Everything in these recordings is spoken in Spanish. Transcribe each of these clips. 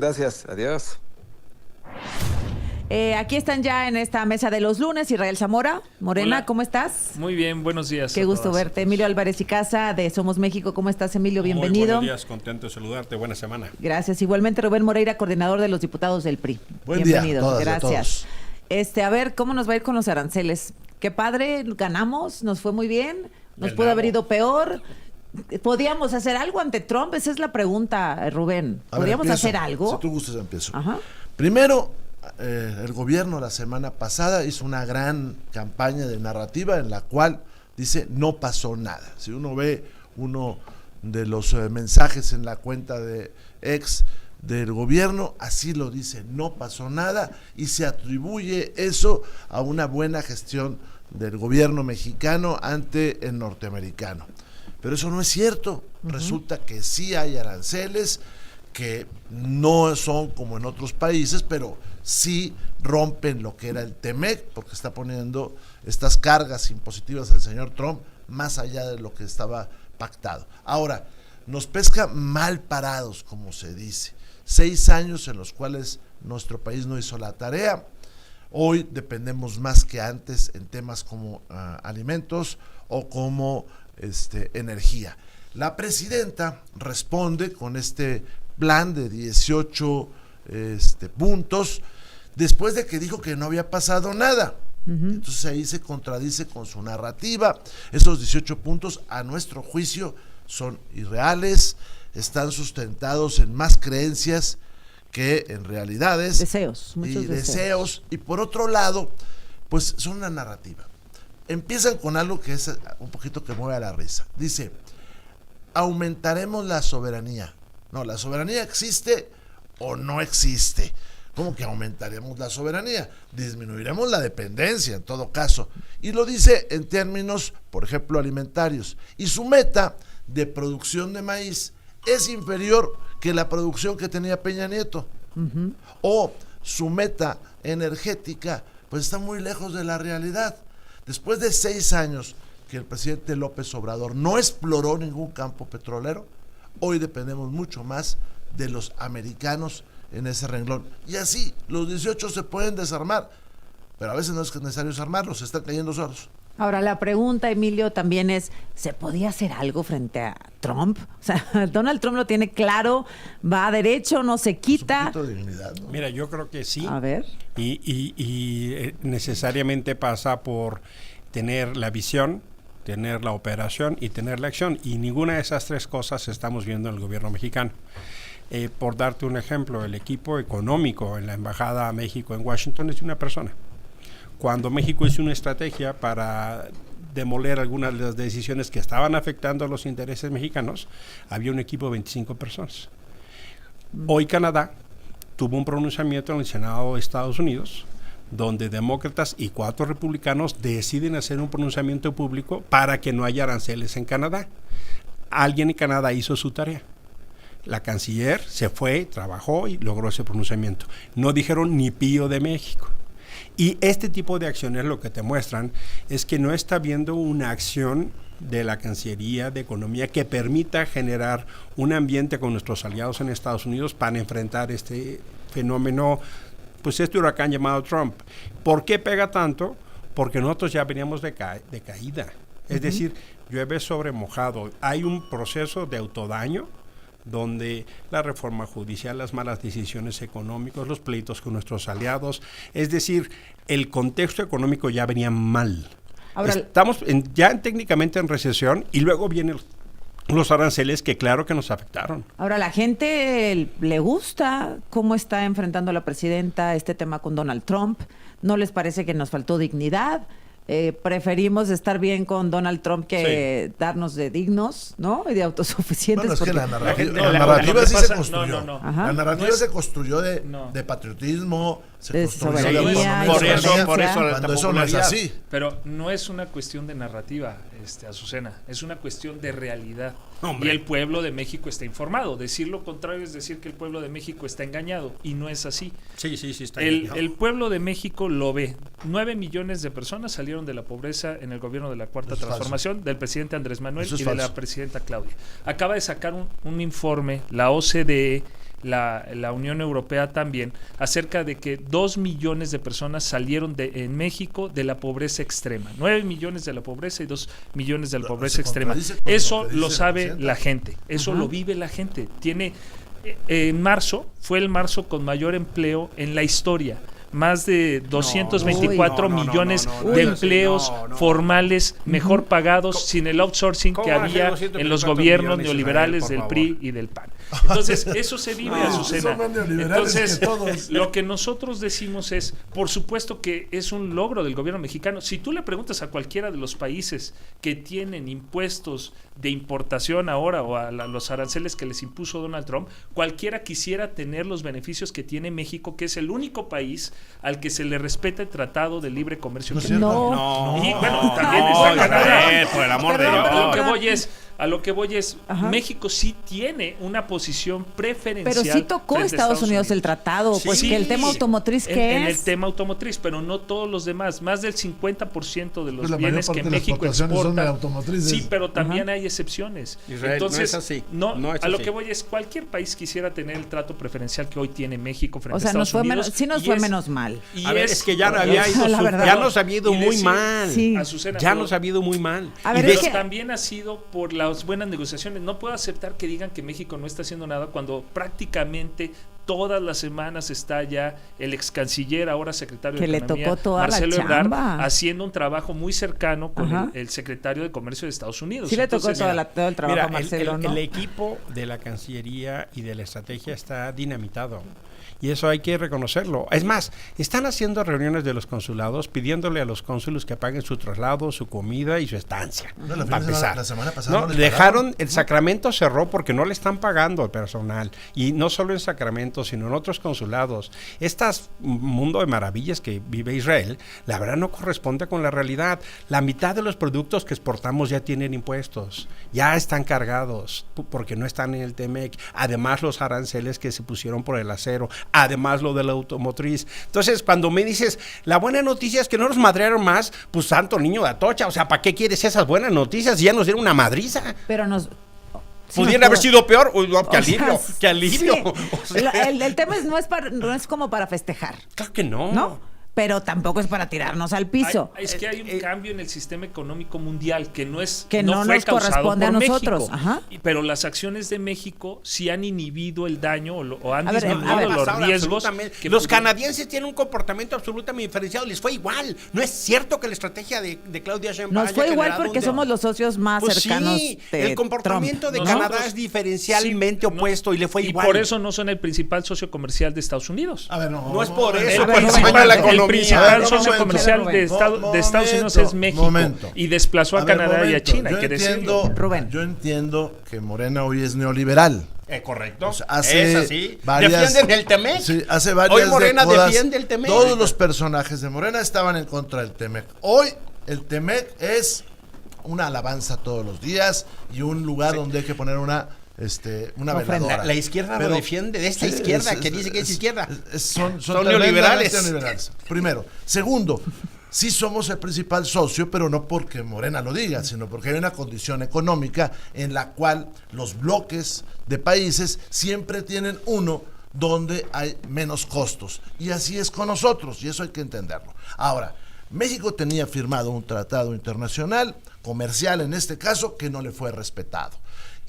Gracias, adiós. Aquí están ya en esta mesa de los lunes Israel Zamora. Morena, Hola. ¿cómo estás? Muy bien, buenos días. Qué gusto verte. Emilio Álvarez y Casa de Somos México. ¿Cómo estás, Emilio? Bienvenido. Muy buenos días, contento de saludarte. Buena semana. Gracias. Igualmente, Rubén Moreira, coordinador de los diputados del PRI. Buen día, Bienvenido. todas y Gracias. todos. A ver, ¿cómo nos va a ir con los aranceles? Qué padre, ganamos, nos fue muy bien, nos Del pudo haber nabo. ido peor. ¿Podíamos hacer algo ante Trump? Esa es la pregunta, Rubén. A ver, ¿Podríamos empiezo. hacer algo? Si tú gustas, empiezo. Ajá. Primero, el gobierno la semana pasada hizo una gran campaña de narrativa en la cual dice no pasó nada. Si uno ve uno de los mensajes en la cuenta de ex del gobierno, así lo dice, no pasó nada, y se atribuye eso a una buena gestión del gobierno mexicano ante el norteamericano. Pero eso no es cierto. Resulta que sí hay aranceles que no son como en otros países, pero sí rompen lo que era el TEMEC, porque está poniendo estas cargas impositivas al señor Trump más allá de lo que estaba pactado. Ahora, nos pesca mal parados, como se dice. 6 años en los cuales nuestro país no hizo la tarea. Hoy dependemos más que antes en temas como alimentos o como energía. La presidenta responde con este plan de 18 puntos después de que dijo que no había pasado nada. Entonces ahí se contradice con su narrativa. Esos 18 puntos, a nuestro juicio, son irreales, están sustentados en más creencias que en realidades. Deseos, muchos deseos. Y por otro lado, pues son una narrativa. Empiezan con algo que es un poquito que mueve a la risa. Dice, aumentaremos la soberanía. No, la soberanía existe o no existe. ¿Cómo que aumentaremos la soberanía? Disminuiremos la dependencia en todo caso. Y lo dice en términos, por ejemplo, alimentarios. Y su meta de producción de maíz es inferior que la producción que tenía Peña Nieto. O su meta energética pues está muy lejos de la realidad. Después de 6 años que el presidente López Obrador no exploró ningún campo petrolero, hoy dependemos mucho más de los americanos en ese renglón. Y así, los 18 se pueden desarmar, pero a veces no es necesario desarmarlos, se están cayendo solos. Ahora, la pregunta, Emilio, también es, ¿se podía hacer algo frente a Trump? O sea, Donald Trump lo tiene claro, va a derecho, no se quita. Un poquito de dignidad, ¿no? Mira, yo creo que sí. A ver. Y necesariamente pasa por tener la visión, tener la operación y tener la acción. Y ninguna de esas tres cosas estamos viendo en el gobierno mexicano. Por darte un ejemplo, el equipo económico en la Embajada a México en Washington es de una persona. Cuando México hizo una estrategia para demoler algunas de las decisiones que estaban afectando a los intereses mexicanos, había un equipo de 25 personas. Hoy Canadá tuvo un pronunciamiento en el Senado de Estados Unidos, donde demócratas y 4 republicanos deciden hacer un pronunciamiento público para que no haya aranceles en Canadá. Alguien en Canadá hizo su tarea. La canciller se fue, trabajó y logró ese pronunciamiento. No dijeron ni pío de México. Y este tipo de acciones lo que te muestran es que no está habiendo una acción de la Cancillería de Economía que permita generar un ambiente con nuestros aliados en Estados Unidos para enfrentar este fenómeno, pues este huracán llamado Trump. ¿Por qué pega tanto? Porque nosotros ya veníamos de caída. Es decir, llueve sobre mojado. Hay un proceso de autodaño donde la reforma judicial, las malas decisiones económicas, los pleitos con nuestros aliados, es decir, el contexto económico ya venía mal. Ahora, estamos ya técnicamente en recesión y luego vienen los aranceles que claro que nos afectaron. Ahora, la gente le gusta cómo está enfrentando la presidenta este tema con Donald Trump. ¿No les parece que nos faltó dignidad? Preferimos estar bien con Donald Trump que darnos de dignos, ¿no? Y de autosuficientes. Bueno, es que la la narrativa sí se pasa- construyó. no. Ajá. La narrativa No es- se construyó de patriotismo, se de construyó de soberanía, autonomía. por eso la Cuando eso no es popularidad. así. Pero no es una cuestión de narrativa, Azucena, es una cuestión de realidad. Hombre. Y el pueblo de México está informado. Decir lo contrario es decir que el pueblo de México está engañado, y no es así. Sí, está El pueblo de México lo ve. 9 millones de personas salieron de la pobreza en el gobierno de la Cuarta Eso es Transformación del presidente Andrés Manuel Eso es y de la falso. presidenta Claudia. Acaba de sacar un informe la OCDE la Unión Europea también, acerca de que 2 millones de personas salieron en México de la pobreza extrema. 9 millones de la pobreza y 2 millones de la pobreza extrema. Eso lo sabe la gente, eso lo vive la gente. En marzo, fue el marzo con mayor empleo en la historia. Más de 224 millones de empleos formales mejor pagados sin el outsourcing que había en los gobiernos neoliberales del PRI y del PAN. Entonces, eso se vive, Azucena. Entonces, lo que nosotros decimos es, por supuesto que es un logro del gobierno mexicano. Si tú le preguntas a cualquiera de los países que tienen impuestos de importación ahora o a los aranceles que les impuso Donald Trump, cualquiera quisiera tener los beneficios que tiene México, que es el único país al que se le respeta el Tratado de Libre Comercio. No. Y bueno, también está Canadá. Por el amor de Dios. A lo que voy es, México sí tiene una posición preferencial. Pero sí tocó Estados Unidos el tratado, pues que el tema automotriz, en el tema automotriz, pero no todos los demás. Más del 50% de los bienes que México exporta. Sí, pero también hay excepciones. Israel, entonces, no es así. No es a lo así. que voy es, cualquier país quisiera tener el trato preferencial que hoy tiene México frente a Estados Unidos. Nos fue menos mal. A ver, es que ya nos ha ido muy mal. Sí. Azucena, ya nos ha ido muy mal. Pero también ha sido por las buenas negociaciones. No puedo aceptar que digan que México no está haciendo nada cuando prácticamente todas las semanas está ya el ex canciller, ahora secretario de Economía, Marcelo Ebrard, haciendo un trabajo muy cercano con el secretario de Comercio de Estados Unidos. Sí. Entonces, le tocó todo el trabajo a Marcelo, ¿no? El equipo de la Cancillería y de la estrategia está dinamitado. Y eso hay que reconocerlo. Es más, están haciendo reuniones de los consulados pidiéndole a los cónsules que paguen su traslado, su comida y su estancia. Para empezar. La semana pasada dejaron, el Sacramento cerró porque no le están pagando al personal. Y no solo en Sacramento, sino en otros consulados. Este mundo de maravillas que vive Israel, la verdad no corresponde con la realidad. La mitad de los productos que exportamos ya tienen impuestos. Ya están cargados porque no están en el TEMEC. Además, los aranceles que se pusieron por el acero. Además lo de la automotriz. Entonces, cuando me dices, la buena noticia es que no nos madrearon más, pues santo niño de Atocha, o sea, ¿para qué quieres esas buenas noticias? Ya nos dieron una madriza. Pero ¿Pudieran haber sido peor? Uy, no, qué alivio. Sí. O sea, el tema no es como para festejar. Claro que no. ¿No? Pero tampoco es para tirarnos al piso. Es que hay un cambio en el sistema económico mundial que no fue nos corresponde a nosotros. Pero las acciones de México sí han inhibido el daño o han disminuido los riesgos. Los canadienses tienen un comportamiento absolutamente diferenciado. Les fue igual. No es cierto que la estrategia de Claudia Sheinbaum nos fue igual porque somos los socios más cercanos de el comportamiento Trump, de Canadá es diferencialmente opuesto y le fue igual. Y por eso no son el principal socio comercial de Estados Unidos. A ver, no es por eso. El principal socio comercial de Estados Unidos es México y desplazó a Canadá y a China. Yo entiendo que Morena hoy es neoliberal. Correcto. O sea, es así. ¿Defienden el TEMEC? Sí, hace varias hoy Morena décadas, defiende el TEMEC. Todos los personajes de Morena estaban en contra del TEMEC. Hoy el TEMEC es una alabanza todos los días y un lugar donde hay que poner una veladora. La izquierda lo defiende, de esta izquierda que dice que es izquierda. Son neoliberales. Primero. Segundo, sí somos el principal socio, pero no porque Morena lo diga, sino porque hay una condición económica en la cual los bloques de países siempre tienen uno donde hay menos costos. Y así es con nosotros, y eso hay que entenderlo. Ahora, México tenía firmado un tratado internacional, comercial en este caso, que no le fue respetado.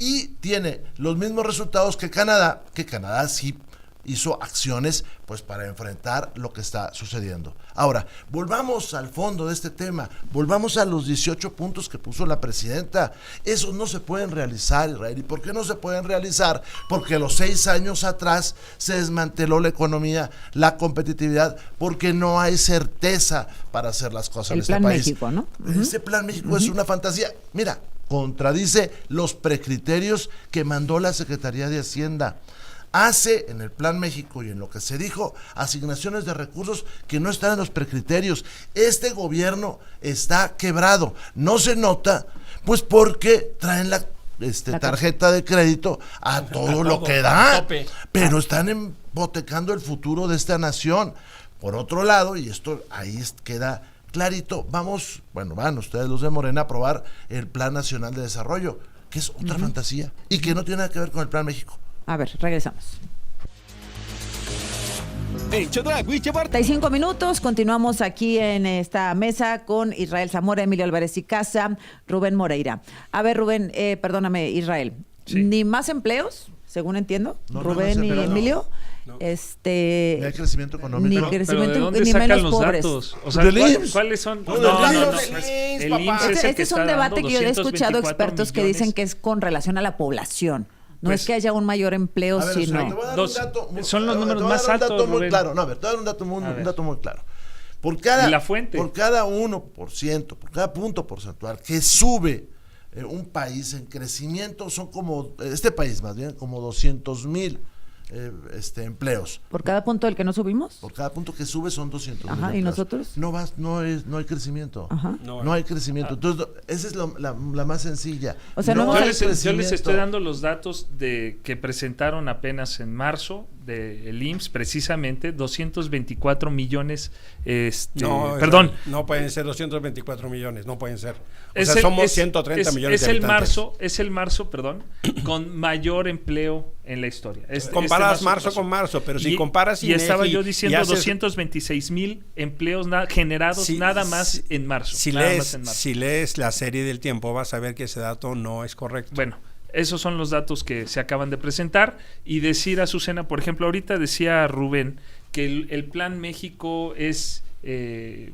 Y tiene los mismos resultados que Canadá sí hizo acciones pues para enfrentar lo que está sucediendo. Ahora, volvamos al fondo de este tema, volvamos a los 18 puntos que puso la presidenta. Esos no se pueden realizar, Israel. ¿Y por qué no se pueden realizar? Porque los 6 años atrás se desmanteló la economía, la competitividad, porque no hay certeza para hacer las cosas en este país. El Plan México, ¿no? Ese Plan México es una fantasía. Mira, contradice los precriterios que mandó la Secretaría de Hacienda. Hace en el Plan México y en lo que se dijo asignaciones de recursos que no están en los precriterios. Este gobierno está quebrado. No se nota, pues porque traen la tarjeta de crédito a todo lo que da, pero están hipotecando el futuro de esta nación. Por otro lado, y esto ahí queda clarito, van ustedes los de Morena a aprobar el Plan Nacional de Desarrollo, que es otra fantasía y que no tiene nada que ver con el Plan México. A ver, regresamos. en Chedraui, 35 minutos, continuamos aquí en esta mesa con Israel Zamora, Emilio Álvarez y Casa, Rubén Moreira. A ver, Rubén, perdóname, Israel, Sí. ¿ni más empleos, según entiendo? No, Rubén no, y pero no. Emilio. Ni hay crecimiento económico. Ni No, crecimiento, ¿de dónde ni sacan menos los pobres. datos? O sea, Del IMSS. ¿cuáles son? No, del IMSS. El IMSS es el Este que es un está debate dando que yo he escuchado 224 expertos que dicen que es con relación a la población. No Pues, es que haya un mayor empleo, A ver, sino... te voy a dar Dos- un dato son los te voy a números dar más un dato altos, muy Rubén. claro. No, a ver, te voy a dar un dato muy claro. Por cada, ¿Y la fuente? Por cada 1%, por cada punto porcentual que sube un país en crecimiento, son como, este país más bien, como 200,000 empleos. ¿Por cada punto del que no subimos? Por cada punto que sube son 200,000 Ajá, ¿y empleos. nosotros? No hay crecimiento. Ajá. No hay crecimiento. Entonces, esa es la más sencilla. O sea, no Yo hemos- les, hay yo les estoy crecimiento. dando los datos de que presentaron apenas en marzo del IMSS, precisamente 224 millones, perdón, No pueden ser 224 millones, no pueden ser. O es sea, el- somos es- 130 es- millones es de el habitantes. es el marzo, perdón, con mayor empleo en la historia. Comparas marzo con marzo, pero si comparas y estaba INEGI yo y diciendo haces- 226,000 empleos generados Si- nada más si- en marzo. Si nada lees, más en marzo. si lees la serie del tiempo, vas a ver que ese dato no es correcto. Bueno, esos son los datos que se acaban de presentar. Y decir, Azucena, por ejemplo, ahorita decía Rubén que el Plan México es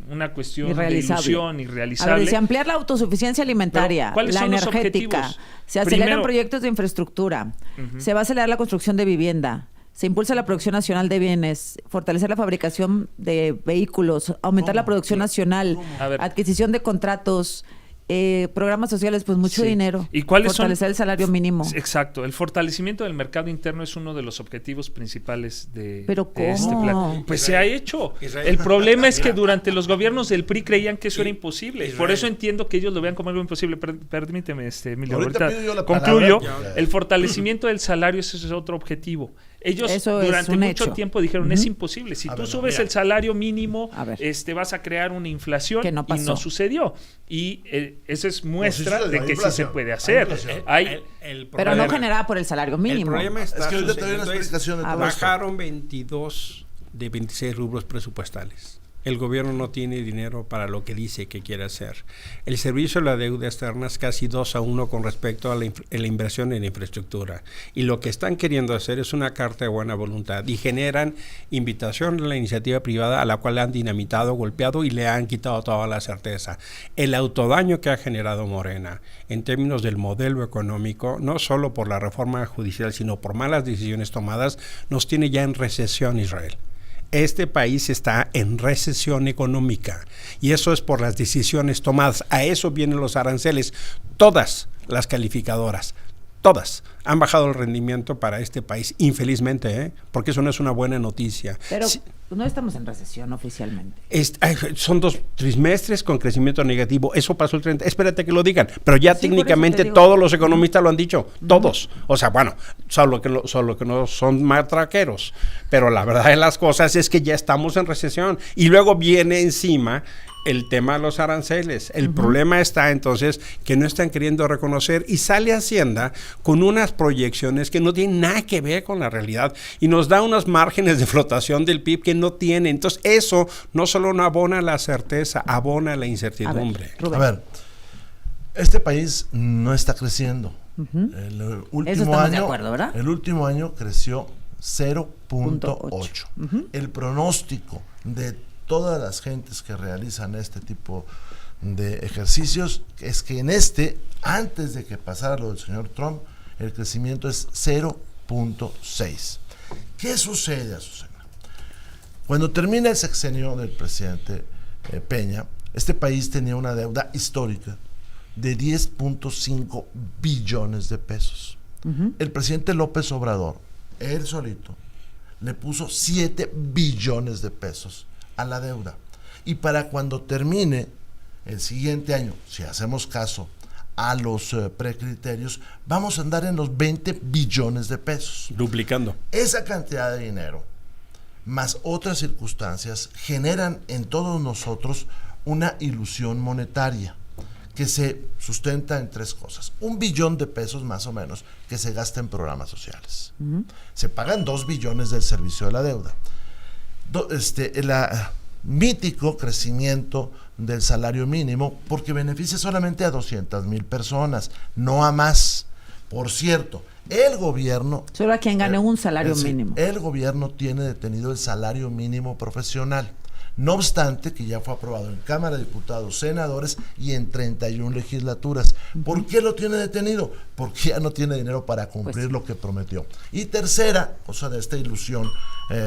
una cuestión de Irrealizable. ilusión, A irrealizable. ver, dice ampliar la autosuficiencia alimentaria, Pero, ¿cuáles la son los energética, objetivos? se aceleran Primero- proyectos de infraestructura, Ujú. se va a acelerar la construcción de vivienda, se impulsa la producción nacional de bienes, fortalecer la fabricación de vehículos, aumentar la producción nacional, A ver. adquisición de contratos, programas sociales, pues mucho Sí. dinero. ¿Y cuáles son? fortalecer el salario mínimo. Exacto, el fortalecimiento del mercado interno es uno de los objetivos principales de, ¿Pero de este cómo? plan. Pues se ha hecho. Israel. El problema es que durante los gobiernos del PRI creían que eso era imposible. Israel. Por eso entiendo que ellos lo vean como algo imposible. Permíteme, Emilio, Ahorita ahorita pido yo la concluyo. palabra. El fortalecimiento del salario, ese es otro objetivo. Ellos Eso es durante un mucho hecho. tiempo dijeron, es imposible. Si A tú ver, subes mira. el salario mínimo, A ver. vas a crear una inflación Que no y pasó. no sucedió. Y esa es muestra sucedió, de hay que sí se inflación, puede hay hacer. inflación. Hay, Pero problema- no generada por el salario El mínimo. problema está Es que ahorita te doy una sucediendo es- explicación de todo esto. bajaron 22 de 26 rubros presupuestales. El gobierno no tiene dinero para lo que dice que quiere hacer. El servicio de la deuda externa es casi 2-1 con respecto a la inversión en infraestructura. Y lo que están queriendo hacer es una carta de buena voluntad y generan invitación a la iniciativa privada a la cual han dinamitado, golpeado y le han quitado toda la certeza. El autodaño que ha generado Morena en términos del modelo económico, no solo por la reforma judicial, sino por malas decisiones tomadas, nos tiene ya en recesión, Israel. Este país está en recesión económica y eso es por las decisiones tomadas. A eso vienen los aranceles. Todas las calificadoras, todas han bajado el rendimiento para este país, infelizmente, porque eso no es una buena noticia. Pero Sí, no estamos en recesión oficialmente. son 2 trimestres con crecimiento negativo. Eso pasó el 30. Espérate que lo digan. Pero ya Sí, por eso te técnicamente digo. todos los economistas lo han dicho. Todos. O sea, bueno, solo que no son matraqueros. Pero la verdad de las cosas es que ya estamos en recesión. Y luego viene encima el tema de los aranceles. El problema está entonces que no están queriendo reconocer y sale Hacienda con unas proyecciones que no tienen nada que ver con la realidad y nos da unos márgenes de flotación del PIB que no tiene. Entonces eso no solo no abona la certeza, abona la incertidumbre. Rubén. A ver, este país no está creciendo. El último estamos de año, acuerdo, ¿verdad? El último año creció 0.8. El pronóstico de todas las gentes que realizan este tipo de ejercicios es que antes de que pasara lo del señor Trump, el crecimiento es 0.6. ¿Qué sucede, Azucena? Cuando termina el sexenio del presidente Peña, este país tenía una deuda histórica de 10.5 billones de pesos. El presidente López Obrador, él solito, le puso 7 billones de pesos a la deuda. Y para cuando termine el siguiente año, si hacemos caso a los precriterios, vamos a andar en los 20 billones de pesos. Duplicando. Esa cantidad de dinero, más otras circunstancias, generan en todos nosotros una ilusión monetaria que se sustenta en 3 cosas. 1 billón de pesos más o menos que se gasta en programas sociales. Se pagan 2 billones del servicio de la deuda. el mítico crecimiento del salario mínimo, porque beneficia solamente a 200,000 personas, no a más. Por cierto, el gobierno... Solo a quien gane un salario mínimo. El gobierno tiene detenido el salario mínimo profesional. No obstante, que ya fue aprobado en Cámara de Diputados, senadores y en 31 legislaturas. ¿Por qué lo tiene detenido? Porque ya no tiene dinero para cumplir lo que prometió. Y tercera cosa de esta ilusión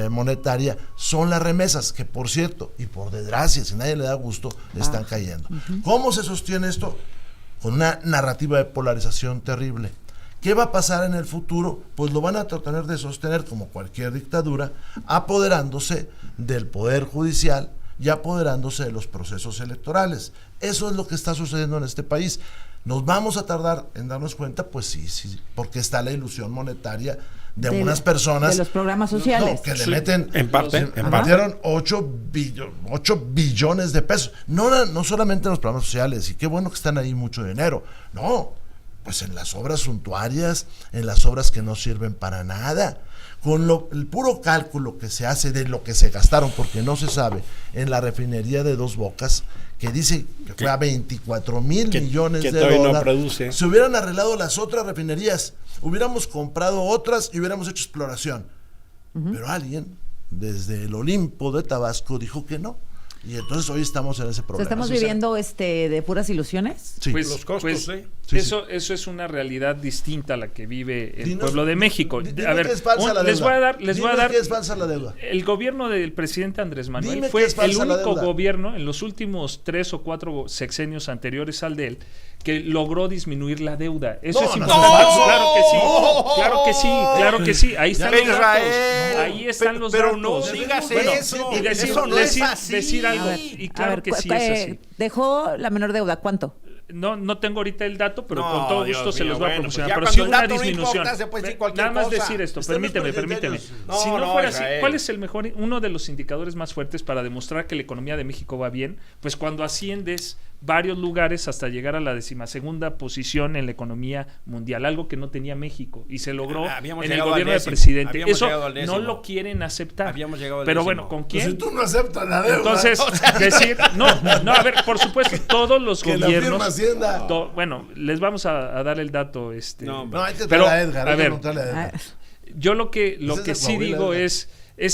monetaria son las remesas, que por cierto, y por desgracia, si nadie le da gusto, están cayendo. ¿Cómo se sostiene esto? Con una narrativa de polarización terrible. ¿Qué va a pasar en el futuro? Pues lo van a tratar de sostener como cualquier dictadura, apoderándose del poder judicial y apoderándose de los procesos electorales. Eso es lo que está sucediendo en este país. ¿Nos vamos a tardar en darnos cuenta? Pues sí, porque está la ilusión monetaria de unas personas. De los programas sociales. Que le meten, en parte. metieron 8 billones de pesos. No solamente en los programas sociales, y qué bueno que están ahí mucho dinero. No, pues en las obras suntuarias, en las obras que no sirven para nada. Con el puro cálculo que se hace de lo que se gastaron, porque no se sabe, en la refinería de Dos Bocas, que dice que fue a 24,000 millones de dólares. No se hubieran arreglado las otras refinerías, hubiéramos comprado otras y hubiéramos hecho exploración. Pero alguien, desde el Olimpo de Tabasco, dijo que no. Y entonces hoy estamos en ese problema. ¿Estamos viviendo de puras ilusiones? Sí. Pues, los costos, sí. Eso es una realidad distinta a la que vive el pueblo de México. A ver, les voy a dar. ¿Qué es falsa la deuda? El gobierno del presidente Andrés Manuel fue el único gobierno en los últimos 3 o 4 sexenios anteriores al de él que logró disminuir la deuda. Eso es importante. Claro que sí. Ahí están los datos. Ahí están los datos. Pero no digas eso. Eso no es así. Decir algo. Y claro que sí es así. Dejó la menor deuda. ¿Cuánto? No tengo ahorita el dato, pero con todo gusto se los voy a proporcionar. Pues pero sí una disminución. Nada más decir esto, permíteme. Si no fuera así, ¿cuál es uno de los indicadores más fuertes para demostrar que la economía de México va bien? Pues cuando asciendes varios lugares hasta llegar a la 12ª posición en la economía mundial, algo que no tenía México y se logró en el gobierno del presidente. Eso no lo quieren aceptar. Pero bueno, ¿con quién? Pues si tú no aceptas la deuda. Entonces, a ver, por supuesto, todos los gobiernos. Bueno, les vamos a dar el dato. Hay que traer a Edgar. A ver, yo lo que sí digo es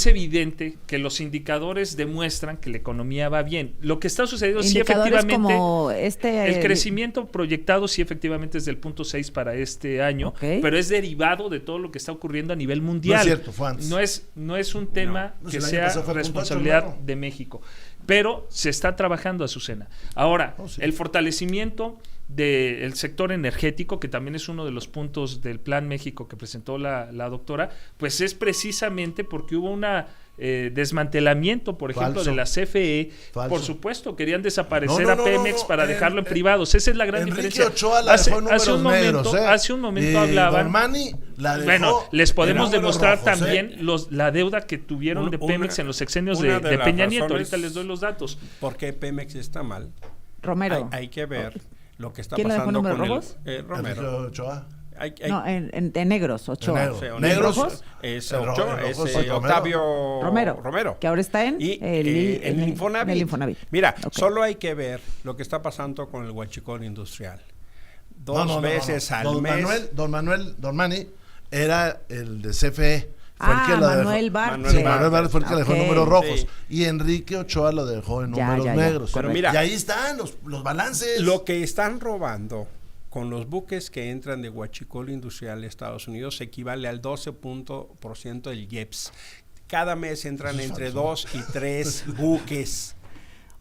evidente que los indicadores demuestran que la economía va bien. Lo que está sucediendo sí efectivamente como el crecimiento proyectado sí efectivamente es del 0.6 para este año, pero es derivado de todo lo que está ocurriendo a nivel mundial. No es cierto, fue antes. No es un tema que sea responsabilidad de México, pero se está trabajando, Azucena. Ahora, el fortalecimiento del sector energético, que también es uno de los puntos del Plan México que presentó la doctora, pues es precisamente porque hubo una desmantelamiento, por ejemplo, de la CFE. Por supuesto, querían desaparecer a Pemex para dejarlo en privados. Esa es la gran diferencia. Ochoa la dejó en números negros, hace un momento hablaban. Dormani la dejó. Bueno, les podemos demostrar también la deuda que tuvieron de Pemex en los sexenios de Peña Nieto. Ahorita les doy los datos. ¿Por qué Pemex está mal? Romero. Hay que ver lo que está ¿Quién pasando con Robos? Romero Ochoa. No, en negros, Ochoa. Negros es Ochoa, es Octavio Romero, que ahora está en el Infonavit. Mira, solo hay que ver lo que está pasando con el huachicol industrial. Dos veces al mes. Don Mani era el de CFE. Manuel Bartlett. Manuel Bartlett fue el que le dejó en números rojos. Sí. Y Enrique Ochoa lo dejó en números negros. Pero mira, y ahí están los balances. Lo que están robando con los buques que entran de huachicol industrial a Estados Unidos equivale al 12% del IEPS. Cada mes entran entre 2 y 3 buques.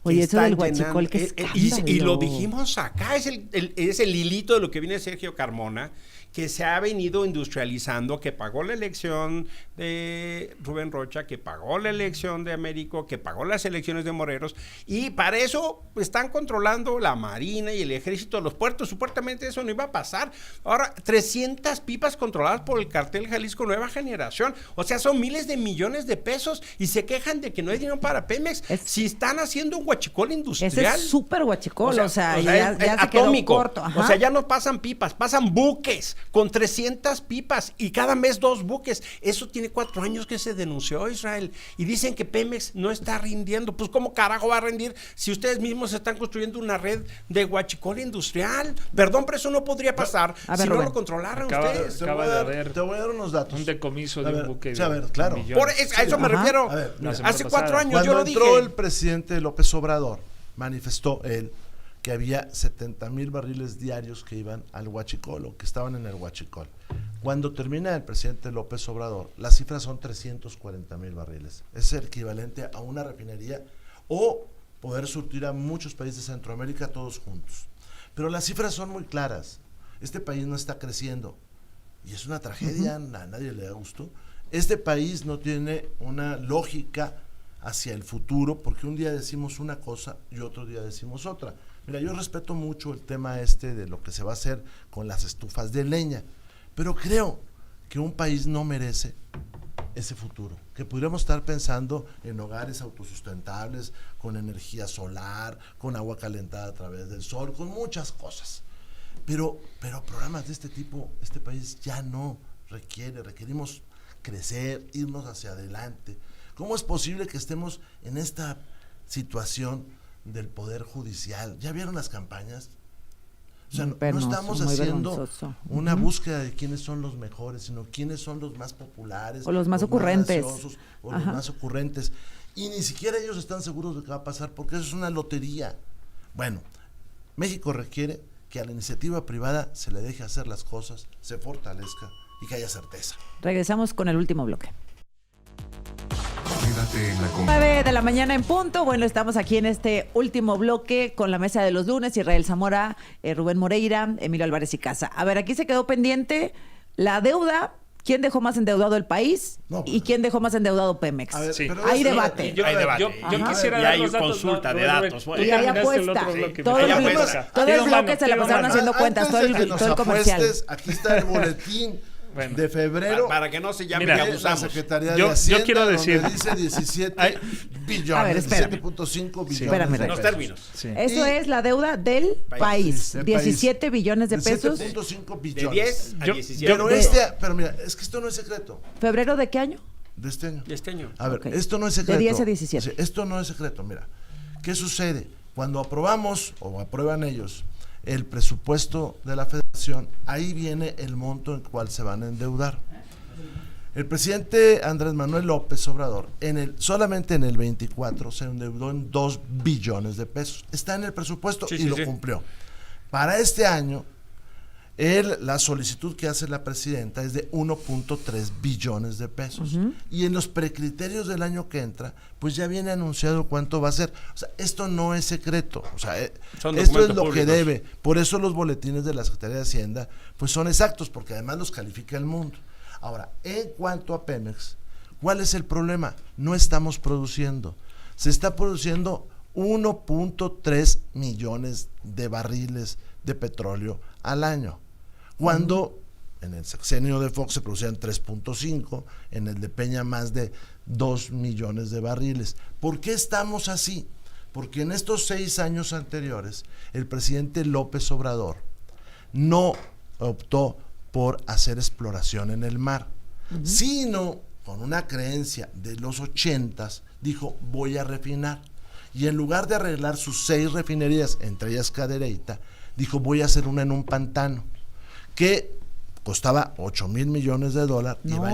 Oye, eso del huachicol, que es y lo dijimos acá, es el hilito de lo que viene Sergio Carmona, que se ha venido industrializando, que pagó la elección de Rubén Rocha, que pagó la elección de Américo, que pagó las elecciones de Morelos, y para eso están controlando la Marina y el Ejército, los puertos. Supuestamente eso no iba a pasar. Ahora, 300 pipas controladas por el cartel Jalisco Nueva Generación. O sea, son miles de millones de pesos y se quejan de que no hay dinero para Pemex. Si están haciendo un huachicol industrial. Ese es súper huachicol, o sea ya se quedó corto. Ajá. O sea, ya no pasan pipas, pasan buques. con 300 pipas y cada mes 2 buques. Eso tiene 4 años que se denunció, Israel. Y dicen que Pemex no está rindiendo. Pues ¿cómo carajo va a rendir si ustedes mismos están construyendo una red de huachicol industrial? Perdón, pero eso no podría pasar si no lo controlaran ustedes. Te voy a dar unos datos. Un decomiso de un buque a ver, claro. A eso me refiero. A ver, hace 4 años cuando yo lo dije. entró el presidente López Obrador, manifestó él que había 70,000 barriles diarios que iban al huachicol o que estaban en el huachicol. Cuando termina el presidente López Obrador, las cifras son 340,000 barriles. Es el equivalente a una refinería o poder surtir a muchos países de Centroamérica todos juntos. Pero las cifras son muy claras. Este país no está creciendo y es una tragedia, a nadie le da gusto. Este país no tiene una lógica hacia el futuro porque un día decimos una cosa y otro día decimos otra. Mira, yo respeto mucho el tema de lo que se va a hacer con las estufas de leña, pero creo que un país no merece ese futuro, que pudiéramos estar pensando en hogares autosustentables, con energía solar, con agua calentada a través del sol, con muchas cosas. Pero programas de este tipo, este país ya no requerimos crecer, irnos hacia adelante. ¿Cómo es posible que estemos en esta situación del Poder Judicial? ¿Ya vieron las campañas? O sea, no estamos haciendo una búsqueda de quiénes son los mejores, sino quiénes son los más populares. O los más ocurrentes. Los más ocurrentes. Y ni siquiera ellos están seguros de qué va a pasar, porque eso es una lotería. Bueno, México requiere que a la iniciativa privada se le deje hacer las cosas, se fortalezca y que haya certeza. Regresamos con el último bloque. Quédate en la 9 de la mañana en punto. Bueno, estamos aquí en este último bloque con la mesa de los lunes. Israel Zamora, Rubén Moreira, Emilio Álvarez y Casa. A ver, aquí se quedó pendiente la deuda. ¿Quién dejó más endeudado el país? ¿Y quién dejó más endeudado Pemex? A ver, sí. Hay debate. Yo quisiera y dar hay los datos. consulta de datos. Y hay apuesta. Todo el bloque se la pasaron haciendo cuentas, todo el comercial. Aquí está el boletín de febrero. Para que no se llame Mira, que abusamos. La Secretaría de Hacienda, yo quiero decir, donde dice 17 billones, a ver, espérame. 17.5 billones. Espérame, de Los pesos. términos. Sí. Eso es la deuda del país. Del 17 billones de pesos. 17.5 De billones. 10 a Yo- 17. Pero mira, es que esto no es secreto ¿Febrero de qué año? de este año. De este año. A ver, Ok. esto no es secreto. De 10 a 17. Sí, esto no es secreto, mira. ¿Qué sucede? Cuando aprobamos o aprueban ellos el presupuesto de la Federación, ahí viene el monto en el cual se van a endeudar. El presidente Andrés Manuel López Obrador, solamente en el 24 se endeudó en 2 billones de pesos. Está en el presupuesto y lo cumplió. Para este año, la solicitud que hace la presidenta es de 1.3 billones de pesos. Y en los precriterios del año que entra, pues ya viene anunciado cuánto va a ser. O sea, esto no es secreto. O sea, Son esto es documentos lo que públicos. debe. Por eso los boletines de la Secretaría de Hacienda, pues son exactos, porque además los califica el mundo. Ahora, en cuanto a Pemex, ¿cuál es el problema? No estamos produciendo. Se está produciendo 1.3 millones de barriles de petróleo al año. Cuando en el sexenio de Fox se producían 3.5, en el de Peña más de 2 millones de barriles. ¿Por qué estamos así? Porque en estos 6 años anteriores, el presidente López Obrador no optó por hacer exploración en el mar, sino con una creencia de los 80s, dijo, voy a refinar. Y en lugar de arreglar sus 6 refinerías, entre ellas Cadereyta, dijo, voy a hacer una en un pantano, que costaba $8,000 millones. No.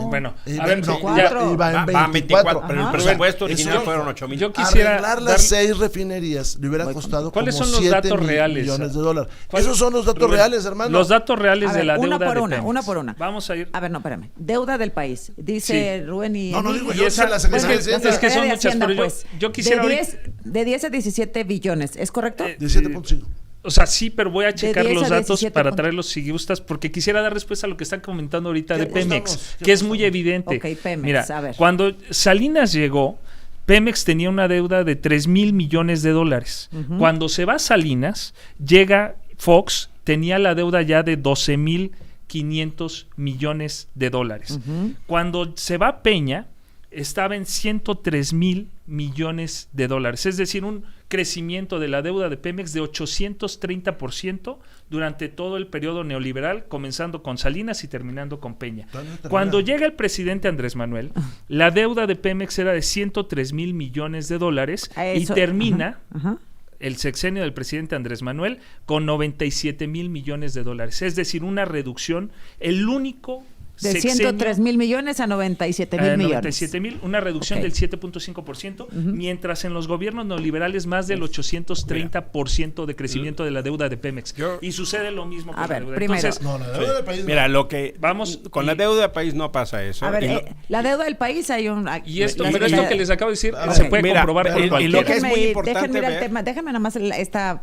Bueno, Iba a ver, en sí, 24, iba en 24, pero el Ajá. presupuesto Eso original dijo. fueron 8,000. Yo quisiera arreglar dar- las 6 refinerías le hubiera costado ¿Cuáles como son los 7 datos reales? millones de dólares. ¿Cuál- Esos son los datos Rubén, reales, hermano. Los datos reales A de ver, la deuda una por de una, Pemex. una por una. Vamos a ir. A ver, no, espérame. Deuda del país. Dice Rubén y No, no Emilio. digo yo, esa- la es Secretaría que- de Hacienda. es que son de muchas, Hacienda, pero pues. yo quisiera de 10 a 17 billones, ¿es correcto? 17.5. O sea, sí, pero voy a checar 10 a los datos 17 para puntos. traerlos si gustas, porque quisiera dar respuesta a lo que están comentando ahorita de ¿Qué Pemex, apostamos? ¿Qué que es muy apostamos? evidente. Ok, Pemex, Mira, a ver. cuando Salinas llegó, Pemex tenía una deuda de $3,000 millones. Cuando se va Salinas, llega Fox, tenía la deuda ya de $12,500 millones. Cuando se va Peña, estaba en 103,000 millones de dólares, es decir, un crecimiento de la deuda de Pemex de 830% durante todo el periodo neoliberal, comenzando con Salinas y terminando con Peña. Cuando llega el presidente Andrés Manuel, la deuda de Pemex era de 103,000 millones de dólares y termina el sexenio del presidente Andrés Manuel con 97,000 millones de dólares, es decir, una reducción, el único de 103,000 millones a 97,000 millones. 97,000, una reducción del 7.5%, mientras en los gobiernos neoliberales más del 830% de crecimiento de la deuda de Pemex. Y sucede lo mismo con la deuda. Primero. Entonces, No, la deuda del país Mira, no. lo que vamos con la deuda del país no pasa eso. A ver, la deuda del país hay un... Y esto, la- pero la- esto que les acabo de decir ver, se puede mira, comprobar por y cualquier. lo que es muy importante déjenme ir al ver- tema, déjenme nada más esta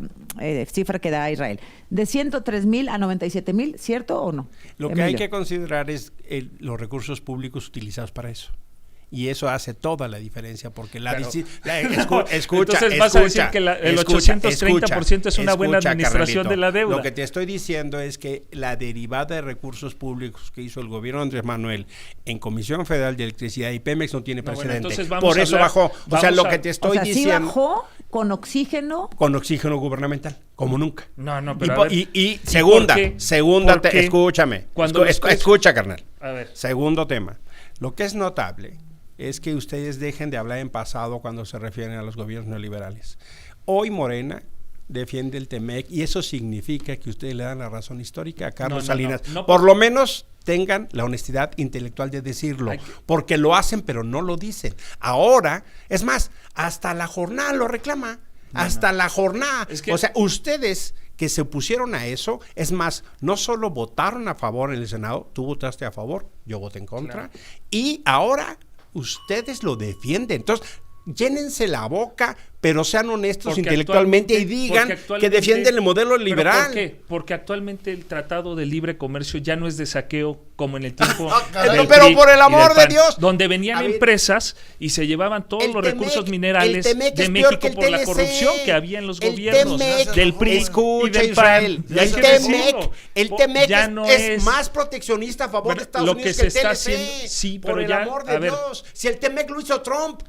cifra que da Israel. De 103,000 a 97,000, ¿cierto o no? Lo que hay Emilio. que considerar es los recursos públicos utilizados para eso. Y eso hace toda la diferencia, porque escucha. Entonces vas a decir que el 830% es una buena administración Carnalito. de la deuda. Lo que te estoy diciendo es que la derivada de recursos públicos que hizo el gobierno de Andrés Manuel en Comisión Federal de Electricidad y Pemex no tiene precedente. entonces vamos Por a eso hablar- bajó. O sea, vamos lo a- que te estoy sí diciendo, bajó con oxígeno. con oxígeno gubernamental, como nunca. No, pero a ver, Y segunda, ¿por qué? escúchame. Cuando los precios- Escucha, carnal. a ver, Segundo tema. Lo que es notable es que ustedes dejen de hablar en pasado cuando se refieren a los gobiernos neoliberales. Hoy Morena defiende el TEMEC y eso significa que ustedes le dan la razón histórica a Carlos Salinas. no. Por lo menos tengan la honestidad intelectual de decirlo, Hay que- porque lo hacen pero no lo dicen. Ahora, es más, hasta la jornada lo reclama. Hasta la jornada. Es que- o sea, ustedes que se opusieron a eso, es más, no solo votaron a favor en el Senado, tú votaste a favor, yo voté en contra, y ahora ustedes lo defienden. Entonces, llénense la boca, pero sean honestos Porque intelectualmente y actualmente- digan porque que actualmente- defienden el modelo ¿pero liberal. ¿Por qué? Porque actualmente el Tratado de Libre Comercio ya no es de saqueo como en el tiempo caray. del Pero PRI por el y amor del de PAN, Dios. donde venían A ver, empresas y se llevaban todos el los Temec- recursos el minerales Temec de es peor México que el por la TLC. corrupción que había en los El gobiernos Temec- del PRI y Escucha, del Israel, PAN. Hay el que TEMEC, decirlo. el TEMEC Ya no es más proteccionista a favor Bueno, de Estados lo Unidos que que el se está TLC. haciendo- sí, por pero el ya, amor a de ver. Dios. Si el TEMEC lo hizo Trump,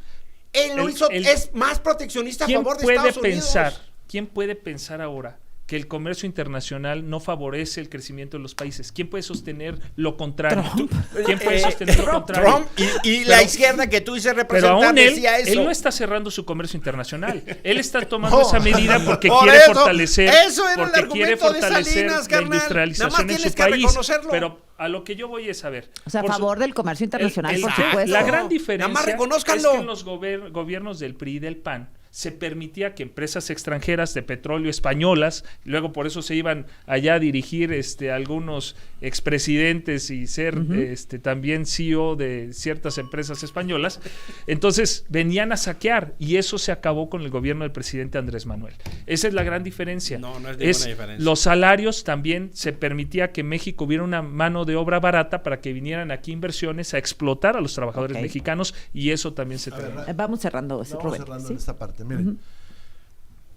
él lo hizo, el- es más proteccionista a ¿Quién favor de puede Estados Unidos. pensar? ¿Quién puede pensar ahora que el comercio internacional no favorece el crecimiento de los países? ¿Quién puede sostener lo contrario? ¿Quién puede sostener lo contrario? Trump y la izquierda que tú dices Pero representar aún él decía eso. no está cerrando su comercio internacional. Él está tomando No. esa medida porque Por quiere eso, fortalecer, eso era el porque quiere argumento de fortalecer Salinas, la carnal. industrialización Nada más en tienes su que país. reconocerlo. Pero a lo que yo voy es a ver. O sea, a por su- favor del comercio internacional, por Exacto. supuesto. La gran Nada más diferencia es reconózcanlo. que en los gobiernos del PRI y del PAN se permitía que empresas extranjeras de petróleo españolas, luego por eso se iban allá a dirigir algunos expresidentes y ser también CEO de ciertas empresas españolas, entonces venían a saquear y eso se acabó con el gobierno del presidente Andrés Manuel. Esa es la gran diferencia. No es ninguna diferencia. Los salarios también se permitía que México hubiera una mano de obra barata para que vinieran aquí inversiones a explotar a los trabajadores Ok. mexicanos y eso también se terminó. Vamos cerrando, Vamos Rubén. cerrando ¿sí? en esta parte. Miren,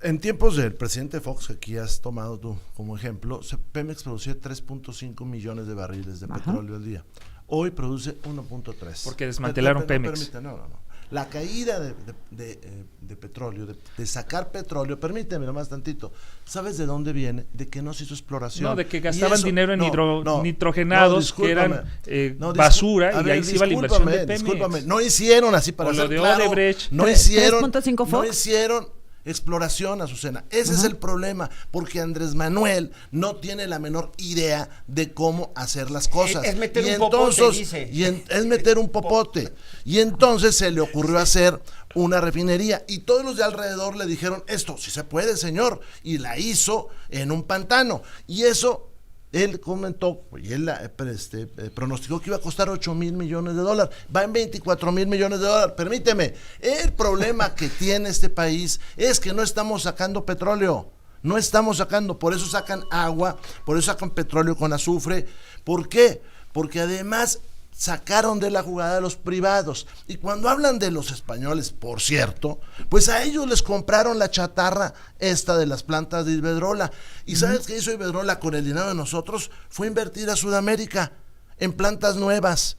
en tiempos del presidente Fox, que aquí has tomado tú como ejemplo, Pemex producía 3.5 millones de barriles de Ajá. petróleo al día. Hoy produce 1.3. Porque desmantelaron Pemex. Permite, no. La caída de petróleo, de sacar petróleo, permíteme nomás tantito. ¿Sabes de dónde viene? De que no se hizo exploración. No, de que Y gastaban eso- dinero en no, nitrogenados que eran discúlpame. basura A y ver, ahí se iba la inversión de Pemex. Discúlpame, no hicieron así para O lo ser de claro, Odebrecht. no hicieron 3.5 Fox. no hicieron exploración, Azucena. Ese es el problema, porque Andrés Manuel no tiene la menor idea de cómo hacer las cosas. Es meter Y un popote, entonces- dice. es meter un popote. Y entonces se le ocurrió hacer una refinería y todos los de alrededor le dijeron, esto sí se puede, señor, y la hizo en un pantano. Y eso él comentó, y él pronosticó que iba a costar 8,000 millones de dólares. Va en 24,000 millones de dólares. Permíteme, el problema que tiene este país es que no estamos sacando petróleo. No estamos sacando, por eso sacan agua, por eso sacan petróleo con azufre. ¿Por qué? Porque además sacaron de la jugada a los privados. Y cuando hablan de los españoles, por cierto, pues a ellos les compraron la chatarra esta de las plantas de Iberdrola. ¿Y sabes qué hizo Iberdrola con el dinero de nosotros? Fue invertir a Sudamérica en plantas nuevas.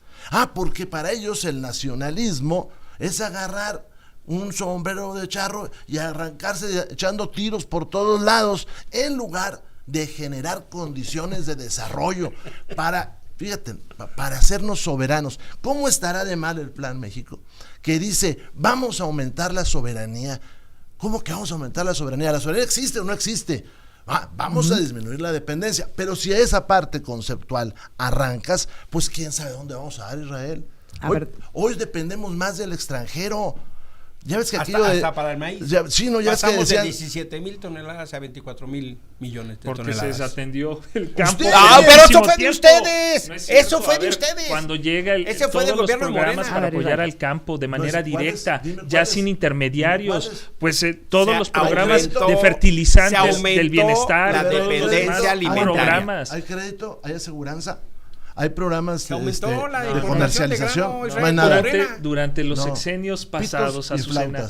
Porque para ellos el nacionalismo es agarrar un sombrero de charro y arrancarse echando tiros por todos lados, en lugar de generar condiciones de desarrollo para, fíjate, para hacernos soberanos. ¿Cómo estará de mal el Plan México? Que dice, vamos a aumentar la soberanía. ¿Cómo que vamos a aumentar la soberanía? ¿La soberanía existe o no existe? Vamos a disminuir la dependencia. Pero si a esa parte conceptual arrancas, pues quién sabe dónde vamos a dar, Israel. Hoy dependemos más del extranjero. Ya ves que hasta para el maíz. Pasamos de 17,000 toneladas a 24,000 millones de toneladas. Porque se desatendió el campo. Pero eso fue de ustedes. No es eso fue de ustedes. Cuando llega Ese fue del gobierno de programas Morena. para apoyar al campo de manera directa, ya sin intermediarios, pues todos los programas de fertilizantes, del bienestar, la dependencia alimentaria. Programas. Hay crédito, hay aseguranza. Hay programas de comercialización. De grano, no hay nada. Durante los sexenios pasados, Azucena,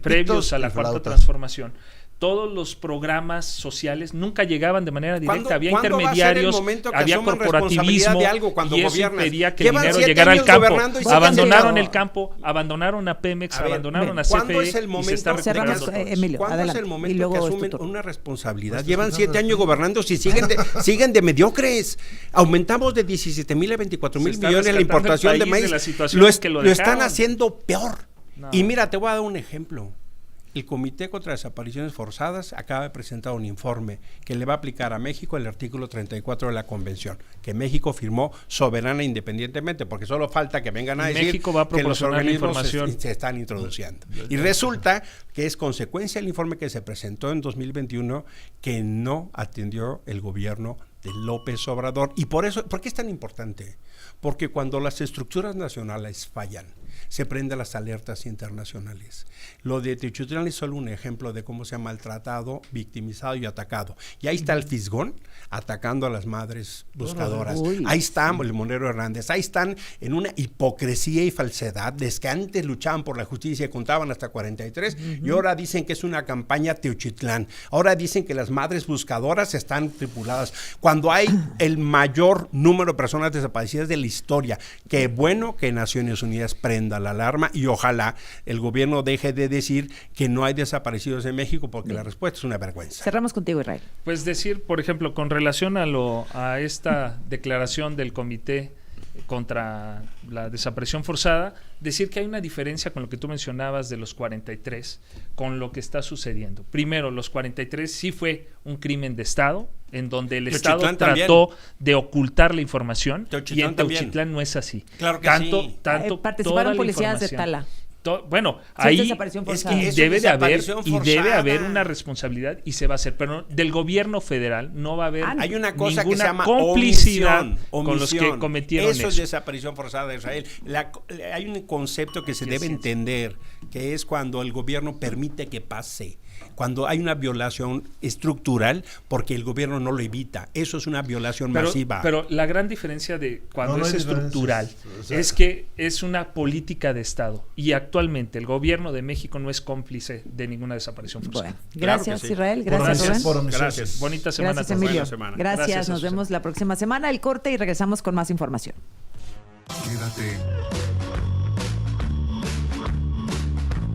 previos a la cuarta flautas. transformación, todos los programas sociales nunca llegaban de manera directa. Había intermediarios, había corporativismo, de algo cuando y eso gobiernas? impedía que el Llevan dinero 7 llegara al años campo. gobernando y Abandonaron el campo, abandonaron a Pemex, abandonaron a CFE. ¿Cuándo es el momento, y se está cerramos, replicando Emilio, ¿cuándo es el y momento luego que es tu asumen turno? una responsabilidad? Llevan 7 años gobernando, si siguen de mediocres. Aumentamos de 17,000 a 24,000 millones la importación de maíz. Lo están haciendo peor. No. Y mira, te voy a dar un ejemplo. El Comité contra Desapariciones Forzadas acaba de presentar un informe que le va a aplicar a México el artículo 34 de la Convención, que México firmó soberana e independientemente, porque solo falta que vengan a decir México va a que los proporcionar la organismos información. se están introduciendo. Y resulta que es consecuencia del informe que se presentó en 2021 que no atendió el gobierno de López Obrador. ¿Y por qué es tan importante? Porque cuando las estructuras nacionales fallan, se prenden las alertas internacionales. Lo de Teochitlán es solo un ejemplo de cómo se ha maltratado, victimizado y atacado. Y ahí está el Fisgón atacando a las madres buscadoras. Ahí está el Monero Hernández. Ahí están en una hipocresía y falsedad. Desde que antes luchaban por la justicia y contaban hasta 43, y ahora dicen que es una campaña Teochitlán. Ahora dicen que las madres buscadoras están tripuladas. Cuando hay el mayor número de personas desaparecidas de la historia, qué bueno que Naciones Unidas prenda la alarma y ojalá el gobierno deje de decir que no hay desaparecidos en México, porque la respuesta es una vergüenza. Cerramos contigo, Israel. Pues decir, por ejemplo, con relación a esta declaración del Comité contra la Desaparición Forzada, decir que hay una diferencia con lo que tú mencionabas de los 43, con lo que está sucediendo. Primero, los 43 sí fue un crimen de Estado, en donde el Estado trató de ocultar la información, y en Teochitlán no es así. Claro que sí. Participaron policías de Tala. Bueno, Sí, ahí desaparición forzada. debe de haber una responsabilidad y se va a hacer, pero del gobierno federal no va a haber hay una cosa que se llama complicidad omisión, con los que cometieron eso. Es desaparición forzada de Israel. Hay un concepto que se debe entender, que es cuando el gobierno permite que pase, cuando hay una violación estructural porque el gobierno no lo evita. Eso es una violación masiva. Pero la gran diferencia de cuando es estructural es que es una política de Estado, y actualmente el gobierno de México no es cómplice de ninguna desaparición forzada. Bueno, gracias, claro Israel, gracias Rubén. Gracias. Bonita semana. Gracias, Emilio. Buena semana. Gracias, nos vemos la próxima semana. El corte y regresamos con más información. Quédate